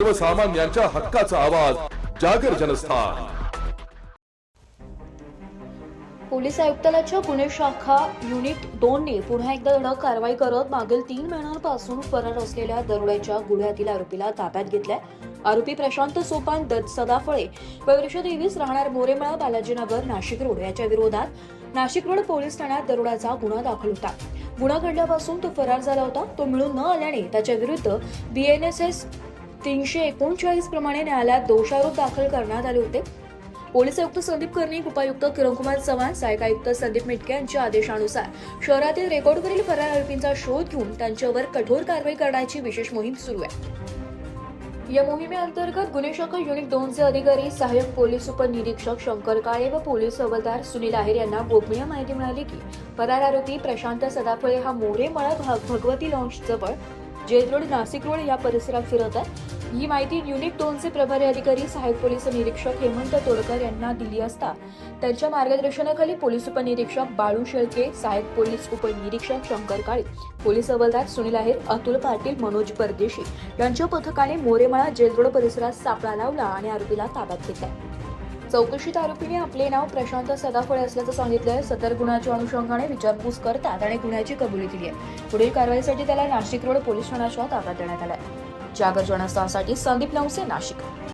सर्वसामान्यांच्या हक्काचा आवाज जागर जनस्थान। पोलीस आयुक्तालयाच्या पुणे शाखा युनिट 2 ने पुन्हा एकदा धडक कारवाई करत मागील 3 महिन्यांपासून फरार असलेल्या दरोड्याच्या गुन्ह्यातील आरोपीला ताब्यात घेतलाय। आरोपी प्रशांत सोपान सदाफळे वर्ष 23 राहणार मोरेमळा बालाजीनगर नाशिक रोड याच्या विरोधात नाशिक रोड पोलीस ठाण्यात दरोड्याचा गुन्हा दाखल होता। गुन्हा घडल्यापासून तो फरार झाला होता। तो मिळून न आल्याने त्याच्या विरुद्ध BNSS 339 प्रमाणे न्यायालयात दोषारोप दाखल करण्यात आले होते। पोलीस आयुक्त संदीप कर्णिक, उपायुक्त किरणकुमार चव्हाण, सहाय्यक आयुक्त संदीप मिटके यांच्या आदेशानुसार शहरातील रेकॉर्डवरील फरार आरोपींचा शोध घेऊन त्यांच्यावर कठोर कारवाई करण्याची विशेष मोहीम सुरू आहे। या मोहिमेअंतर्गत गुन्हे शाखा युनिट 2 चे अधिकारी, सहाय्यक पोलीस उपनिरीक्षक शंकर काळे व पोलीस हवालदार सुनील आहेर यांना गोपनीय माहिती मिळाली की फरार आरोपी प्रशांत सदाफळे हा मोरेमळा भगवती लॉन्च जवळ जेल रोड नाशिक रोड या परिसरात फिरत आहे। ही माहिती युनिट 2 चे प्रभारी अधिकारी, सहाय्यक पोलीस निरीक्षक हेमंत तोडकर यांना दिली असता त्यांच्या मार्गदर्शनाखाली पोलीस उपनिरीक्षक बाळू शेळके, सहाय्यक पोलीस उपनिरीक्षक शंकर काळे, पोलीस हवालदार सुनील आहेर, अतुल पाटील, मनोज परदेशी यांच्या पथकाने मोरेमळा जेल रोड परिसरात सापळा लावला आणि आरोपीला ताब्यात घेतला। चौकशीत आरोपीने आपले नाव प्रशांत सदाफळे असल्याचं सांगितलंय। सदर गुन्ह्याच्या अनुषंगाने विचारपूस करतात आणि गुन्ह्याची कबुली दिली आहे। पुढील कारवाईसाठी त्याला नाशिक रोड पोलीस ठाण्याच्या ताब्यात देण्यात आलाय। जागर जनस्थानसाठी संदीप नवसे, नाशिक।